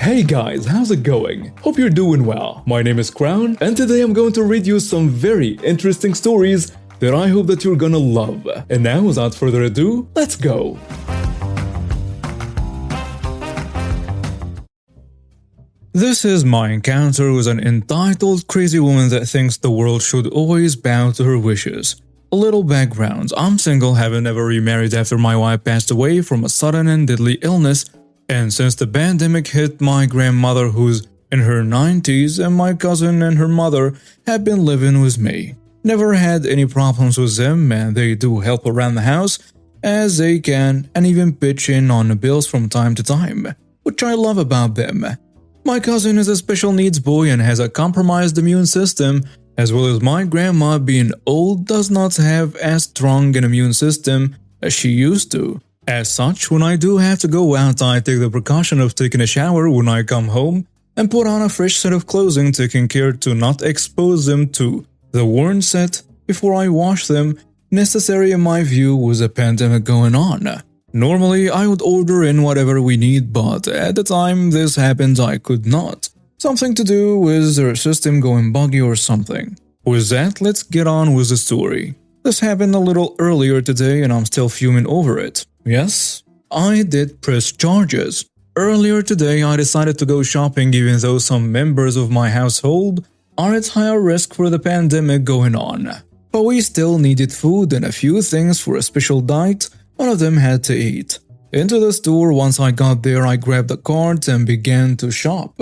Hey guys, how's it going? Hope you're doing well. My name is Crown, and today I'm going to read you some very interesting stories that I hope that you're gonna love. And now, without further ado, let's go! This is my encounter with an entitled crazy woman that thinks the world should always bow to her wishes. A little background: I'm single, having never remarried after my wife passed away from a sudden and deadly illness. And since the pandemic hit, my grandmother, who's in her 90s, and my cousin and her mother have been living with me. Never had any problems with them, and they do help around the house as they can and even pitch in on the bills from time to time, which I love about them. My cousin is a special needs boy and has a compromised immune system, as well as my grandma, being old, does not have as strong an immune system as she used to. As such, when I do have to go out, I take the precaution of taking a shower when I come home and put on a fresh set of clothing, taking care to not expose them to the worn set before I wash them, necessary in my view with a pandemic going on. Normally, I would order in whatever we need, but at the time this happened I could not. Something to do with their system going buggy or something. With that, let's get on with the story. This happened a little earlier today and I'm still fuming over it. Yes, I did press charges. Earlier today, I decided to go shopping even though some members of my household are at higher risk for the pandemic going on. But we still needed food and a few things for a special diet one of them had to eat. Into the store, once I got there, I grabbed a cart and began to shop.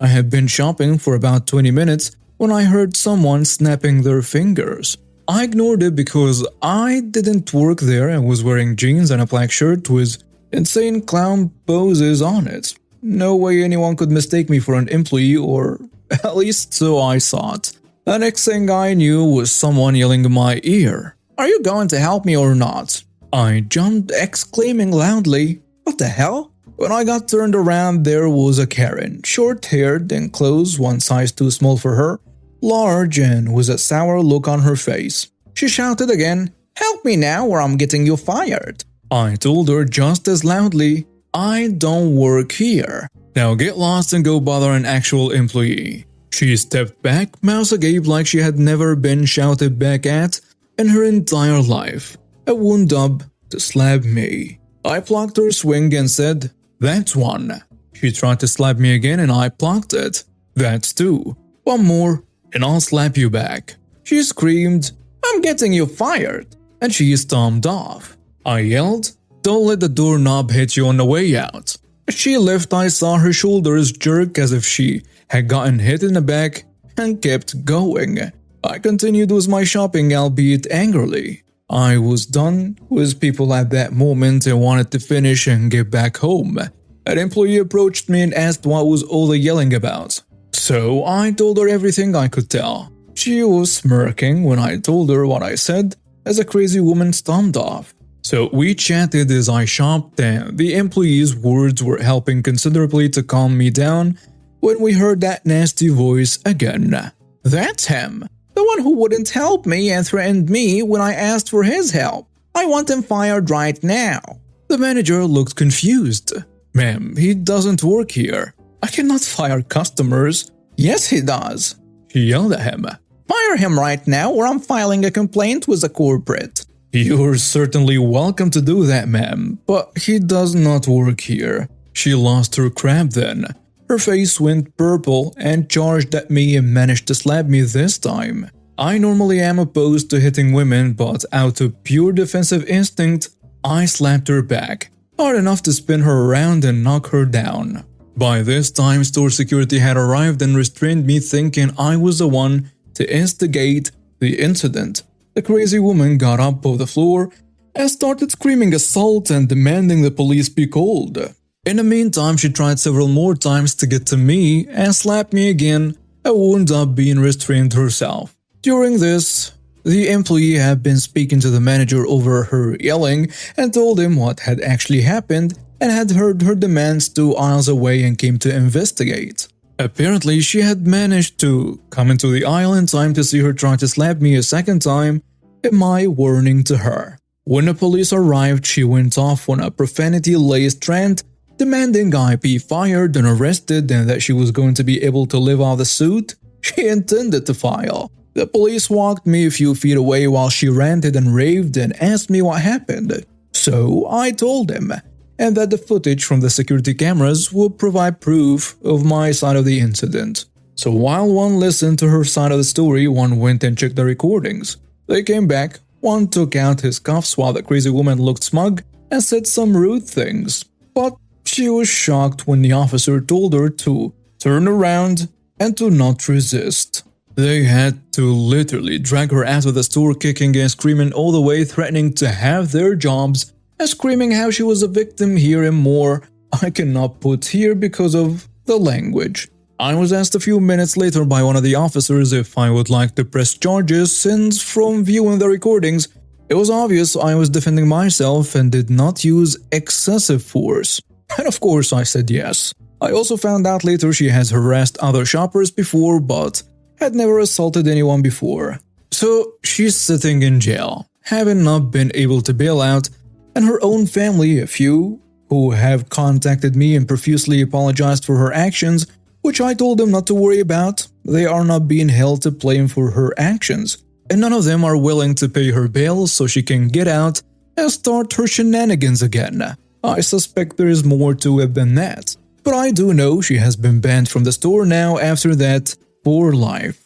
I had been shopping for about 20 minutes when I heard someone snapping their fingers. I ignored it because I didn't work there and was wearing jeans and a black shirt with insane clown poses on it. No way anyone could mistake me for an employee, or at least so I thought. The next thing I knew was someone yelling in my ear, "Are you going to help me or not?" I jumped, exclaiming loudly, "What the hell?" When I got turned around, there was a Karen, short-haired and clothes one size too small for her, large and with a sour look on her face. She shouted again, "Help me now or I'm getting you fired." I told her just as loudly, "I don't work here. Now get lost and go bother an actual employee." She stepped back, mouth agape like she had never been shouted back at in her entire life, and wound up to slap me. I blocked her swing and said, "That's one." She tried to slap me again and I blocked it. "That's two. One more and I'll slap you back." She screamed, "I'm getting you fired," and she stomped off. I yelled, "Don't let the doorknob hit you on the way out." As she left, I saw her shoulders jerk as if she had gotten hit in the back and kept going. I continued with my shopping, albeit angrily. I was done with people at that moment and wanted to finish and get back home. An employee approached me and asked what was all the yelling about. So I told her everything I could tell. She was smirking when I told her what I said as a crazy woman stomped off. So we chatted as I shopped, and the employee's words were helping considerably to calm me down when we heard that nasty voice again. "That's him. The one who wouldn't help me and threatened me when I asked for his help. I want him fired right now." The manager looked confused. "Ma'am, he doesn't work here. I cannot fire customers." "Yes, he does," she yelled at him. "Fire him right now or I'm filing a complaint with the corporate." "You're certainly welcome to do that, ma'am, but he does not work here." She lost her crap then. Her face went purple and charged at me and managed to slap me this time. I normally am opposed to hitting women, but out of pure defensive instinct, I slapped her back, hard enough to spin her around and knock her down. By this time, store security had arrived and restrained me, thinking I was the one to instigate the incident. The crazy woman got up off the floor and started screaming assault and demanding the police be called. In the meantime, she tried several more times to get to me and slapped me again and wound up being restrained herself. During this, the employee had been speaking to the manager over her yelling and told him what had actually happened and had heard her demands 2 aisles away and came to investigate. Apparently, she had managed to come into the aisle in time to see her try to slap me a second time in my warning to her. When the police arrived, she went off on a profanity-laced rant demanding I be fired and arrested and that she was going to be able to live off the suit. She intended to file. The police walked me a few feet away while she ranted and raved and asked me what happened. So I told them, and that the footage from the security cameras would provide proof of my side of the incident. So while one listened to her side of the story, one went and checked the recordings. They came back, one took out his cuffs while the crazy woman looked smug and said some rude things. But she was shocked when the officer told her to turn around and to not resist. They had to literally drag her out of the store, kicking and screaming all the way, threatening to have their jobs, and screaming how she was a victim here and more. I cannot put here because of the language. I was asked a few minutes later by one of the officers if I would like to press charges, since from viewing the recordings, it was obvious I was defending myself and did not use excessive force. And of course I said yes. I also found out later she has harassed other shoppers before, but had never assaulted anyone before. So she's sitting in jail, having not been able to bail out, and her own family, a few, who have contacted me and profusely apologized for her actions, which I told them not to worry about. They are not being held to blame for her actions, and none of them are willing to pay her bail so she can get out and start her shenanigans again. I suspect there is more to it than that, but I do know she has been banned from the store now after that for life.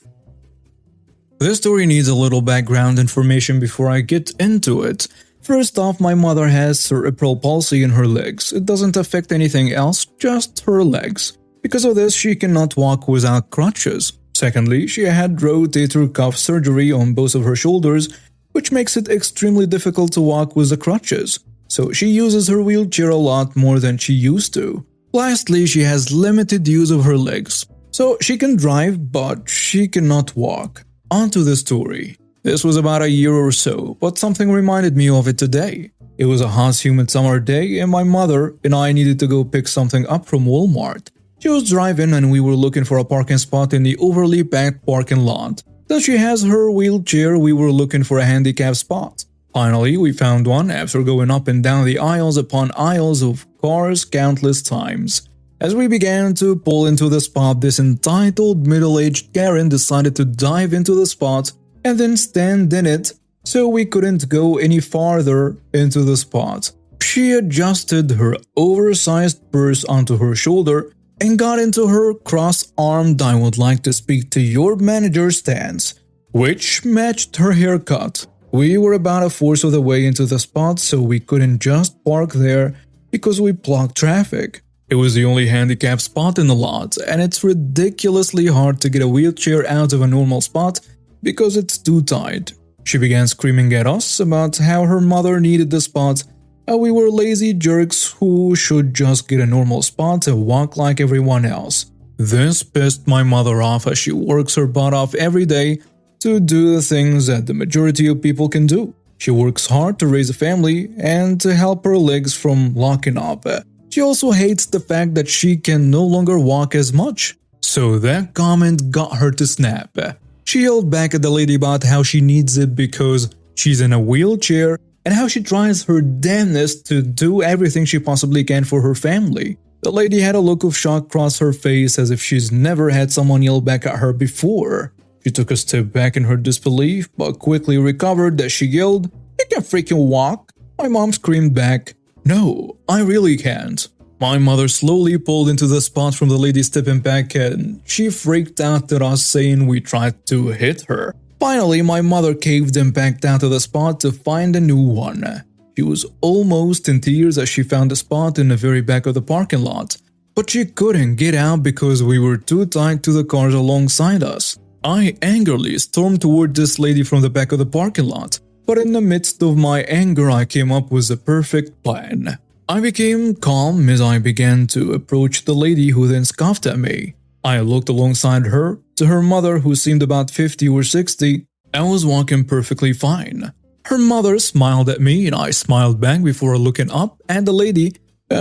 This story needs a little background information before I get into it. First off, my mother has cerebral palsy in her legs. It doesn't affect anything else, just her legs. Because of this, she cannot walk without crutches. Secondly, she had rotator cuff surgery on both of her shoulders, which makes it extremely difficult to walk with the crutches. So she uses her wheelchair a lot more than she used to. Lastly, she has limited use of her legs. So she can drive, but she cannot walk. On to the story. This was about a year or so, but something reminded me of it today. It was a hot, humid summer day, and my mother and I needed to go pick something up from Walmart. She was driving and we were looking for a parking spot in the overly packed parking lot. Since she has her wheelchair, we were looking for a handicap spot. Finally, we found one after going up and down the aisles upon aisles of cars countless times. As we began to pull into the spot, this entitled middle-aged Karen decided to dive into the spot and then stand in it, so we couldn't go any farther into the spot. She adjusted her oversized purse onto her shoulder and got into her cross-armed "I would like to speak to your manager" stance, which matched her haircut. We were about a fourth of the way into the spot, so we couldn't just park there because we blocked traffic. It was the only handicapped spot in the lot, and it's ridiculously hard to get a wheelchair out of a normal spot because it's too tight. She began screaming at us about how her mother needed the spot, and we were lazy jerks who should just get a normal spot and walk like everyone else. This pissed my mother off, as she works her butt off every day to do the things that the majority of people can do. She works hard to raise a family and to help her legs from locking up. She also hates the fact that she can no longer walk as much. So that comment got her to snap. She yelled back at the lady about how she needs it because she's in a wheelchair and how she tries her damnedest to do everything she possibly can for her family. The lady had a look of shock cross her face as if she's never had someone yell back at her before. She took a step back in her disbelief, but quickly recovered as she yelled, "You can freaking walk!" My mom screamed back, "No, I really can't." My mother slowly pulled into the spot from the lady stepping back, and she freaked out at us, saying we tried to hit her. Finally, my mother caved and backed out of the spot to find a new one. She was almost in tears as she found a spot in the very back of the parking lot, but she couldn't get out because we were too tight to the cars alongside us. I angrily stormed toward this lady from the back of the parking lot, but in the midst of my anger I came up with the perfect plan. I became calm as I began to approach the lady, who then scoffed at me. I looked alongside her to her mother, who seemed about 50 or 60 and was walking perfectly fine. Her mother smiled at me and I smiled back before looking up at the lady,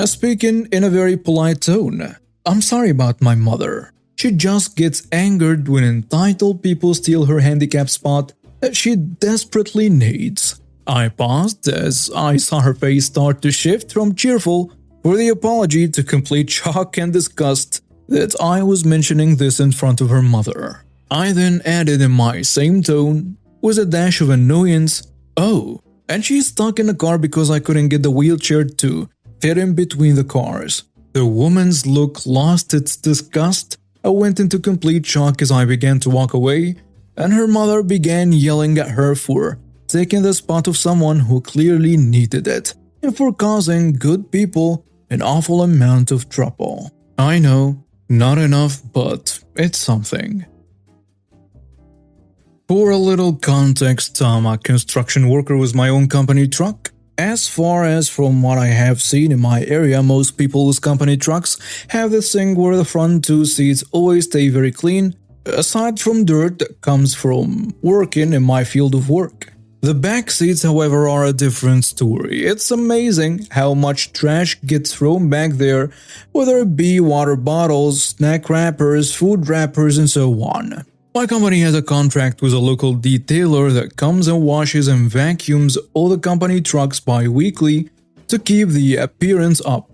speaking in a very polite tone. I'm sorry about my mother. She just gets angered when entitled people steal her handicap spot that she desperately needs. I paused as I saw her face start to shift from cheerful for the apology to complete shock and disgust that I was mentioning this in front of her mother. I then added in my same tone, with a dash of annoyance, "Oh, and she's stuck in the car because I couldn't get the wheelchair to fit in between the cars." The woman's look lost its disgust. I went into complete shock as I began to walk away, and her mother began yelling at her for taking the spot of someone who clearly needed it, and for causing good people an awful amount of trouble. I know, not enough, but it's something. For a little context, I'm a construction worker with my own company truck. As far as from what I have seen in my area, most people with company trucks have this thing where the front two seats always stay very clean, aside from dirt that comes from working in my field of work. The back seats, however, are a different story. It's amazing how much trash gets thrown back there, whether it be water bottles, snack wrappers, food wrappers, and so on. My company has a contract with a local detailer that comes and washes and vacuums all the company trucks bi-weekly to keep the appearance up.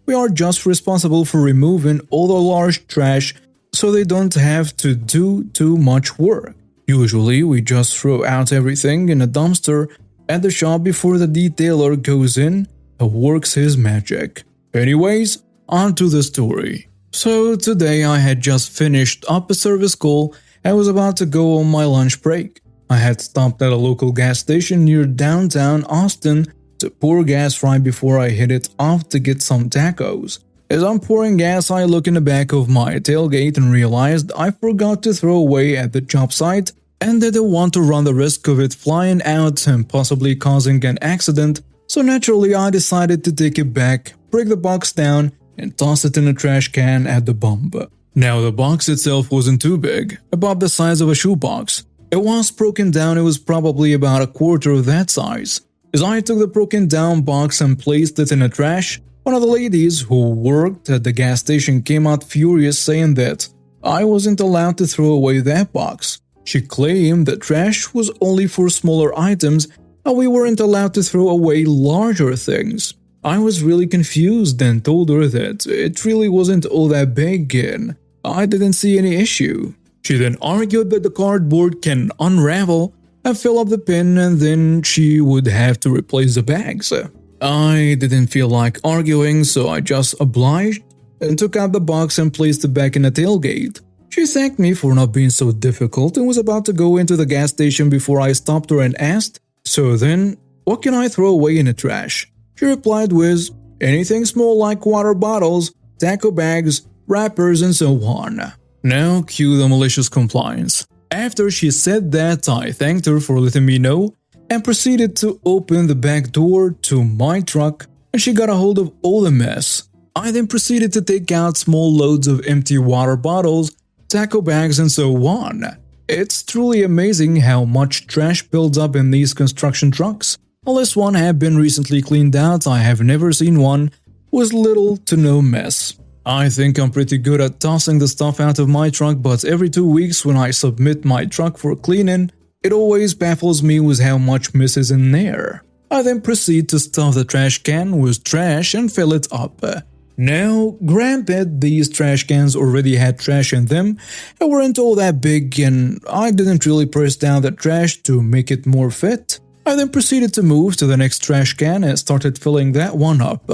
We are just responsible for removing all the large trash so they don't have to do too much work. Usually, we just throw out everything in a dumpster at the shop before the detailer goes in and works his magic. Anyways, on to the story. So today I had just finished up a service call and was about to go on my lunch break. I had stopped at a local gas station near downtown Austin to pour gas right before I headed off to get some tacos. As I'm pouring gas, I look in the back of my tailgate and realized I forgot to throw away at the job site and didn't want to run the risk of it flying out and possibly causing an accident, so naturally I decided to take it back, break the box down, and toss it in a trash can at the bump. Now the box itself wasn't too big, about the size of a shoebox. It was broken down, it was probably about a quarter of that size. As I took the broken down box and placed it in the trash, one of the ladies who worked at the gas station came out furious saying that I wasn't allowed to throw away that box. She claimed that trash was only for smaller items and we weren't allowed to throw away larger things. I was really confused and told her that it really wasn't all that big and I didn't see any issue. She then argued that the cardboard can unravel and fill up the bin and then she would have to replace the bags. I didn't feel like arguing, so I just obliged and took out the box and placed it back in the tailgate. She thanked me for not being so difficult and was about to go into the gas station before I stopped her and asked, "So then, what can I throw away in the trash?" She replied with, "Anything small like water bottles, taco bags, wrappers, and so on." Now cue the malicious compliance. After she said that, I thanked her for letting me know and proceeded to open the back door to my truck, and she got a hold of all the mess. I then proceeded to take out small loads of empty water bottles, taco bags, and so on. It's truly amazing how much trash builds up in these construction trucks. Unless one had been recently cleaned out, I have never seen one with little to no mess. I think I'm pretty good at tossing the stuff out of my truck, but every 2 weeks when I submit my truck for cleaning, it always baffles me with how much mess is in there. I then proceed to stuff the trash can with trash and fill it up. Now, granted, these trash cans already had trash in them and weren't all that big, and I didn't really press down the trash to make it more fit. I then proceeded to move to the next trash can and started filling that one up,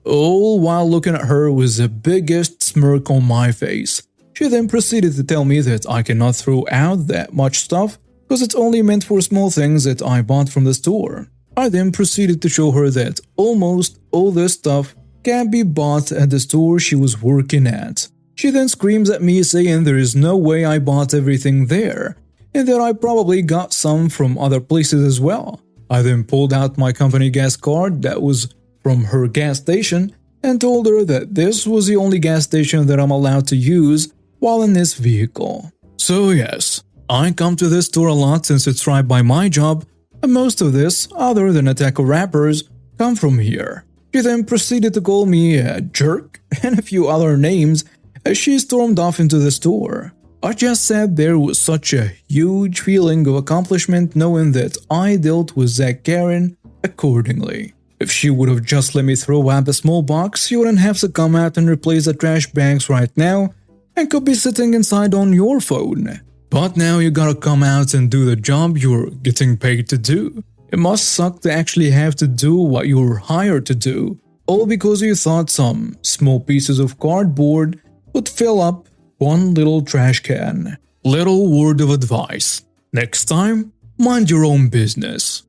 all while looking at her with the biggest smirk on my face. She then proceeded to tell me that I cannot throw out that much stuff because it's only meant for small things that I bought from the store. I then proceeded to show her that almost all this stuff can be bought at the store she was working at. She then screams at me saying there is no way I bought everything there, and that I probably got some from other places as well. I then pulled out my company gas card that was from her gas station and told her that this was the only gas station that I'm allowed to use while in this vehicle. So yes, I come to this store a lot since it's right by my job, and most of this, other than the taco wrappers, come from here. She then proceeded to call me a jerk and a few other names as she stormed off into the store. I just sat there with such a huge feeling of accomplishment knowing that I dealt with that Karen accordingly. If she would have just let me throw out the small box, you wouldn't have to come out and replace the trash bags right now and could be sitting inside on your phone. But now you gotta come out and do the job you're getting paid to do. It must suck to actually have to do what you're hired to do, all because you thought some small pieces of cardboard would fill up one little trash can. Little word of advice. Next time, mind your own business.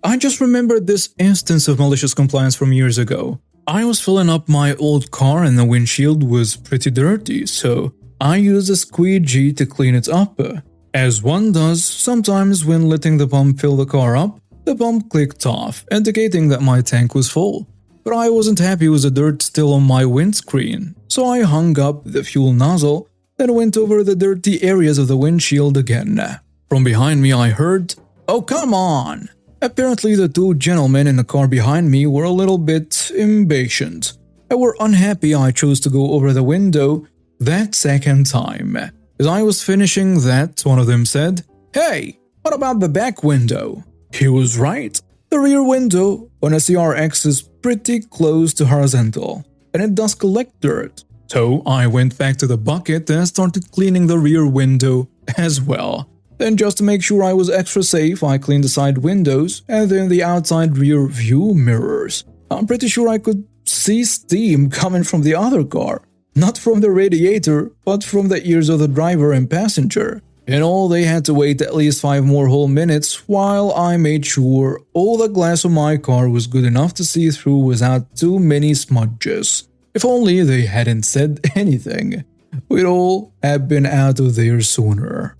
I just remembered this instance of malicious compliance from years ago. I was filling up my old car and the windshield was pretty dirty, so I used a squeegee to clean it up. As one does, sometimes when letting the pump fill the car up, the pump clicked off, indicating that my tank was full. But I wasn't happy with the dirt still on my windscreen, so I hung up the fuel nozzle, then went over the dirty areas of the windshield again. From behind me I heard, "Oh, come on!" Apparently the two gentlemen in the car behind me were a little bit impatient and were unhappy I chose to go over the window that second time. As I was finishing that, one of them said, "Hey, what about the back window?" He was right. The rear window on a CRX is pretty close to horizontal, and it does collect dirt. So I went back to the bucket and started cleaning the rear window as well. Then just to make sure I was extra safe, I cleaned the side windows and then the outside rear view mirrors. I'm pretty sure I could see steam coming from the other car. Not from the radiator, but from the ears of the driver and passenger. In all, they had to wait at least 5 more whole minutes while I made sure all the glass of my car was good enough to see through without too many smudges. If only they hadn't said anything, we'd all have been out of there sooner.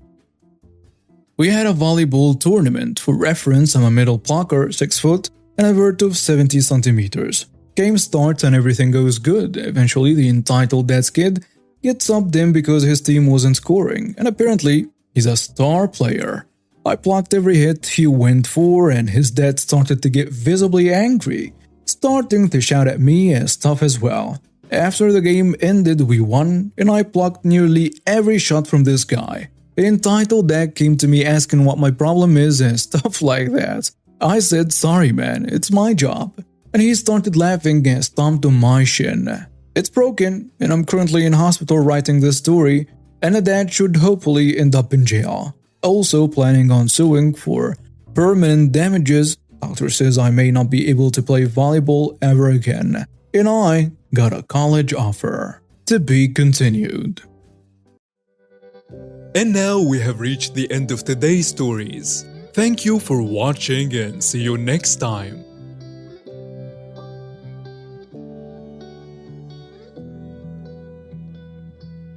We had a volleyball tournament. For reference, I'm a middle blocker, 6 foot, and a vert of 70 centimeters. Game starts and everything goes good. Eventually, the entitled dad's kid gets subbed in because his team wasn't scoring, and apparently, he's a star player. I blocked every hit he went for, and his dad started to get visibly angry, starting to shout at me and stuff as well. After the game ended, we won, and I blocked nearly every shot from this guy. The entitled dad came to me asking what my problem is and stuff like that. I said, "Sorry man, it's my job." And he started laughing and stomped on my shin. It's broken, and I'm currently in hospital writing this story, and the dad should hopefully end up in jail. Also planning on suing for permanent damages. Doctor says I may not be able to play volleyball ever again. And I got a college offer. To be continued. And now we have reached the end of today's stories. Thank you for watching and see you next time.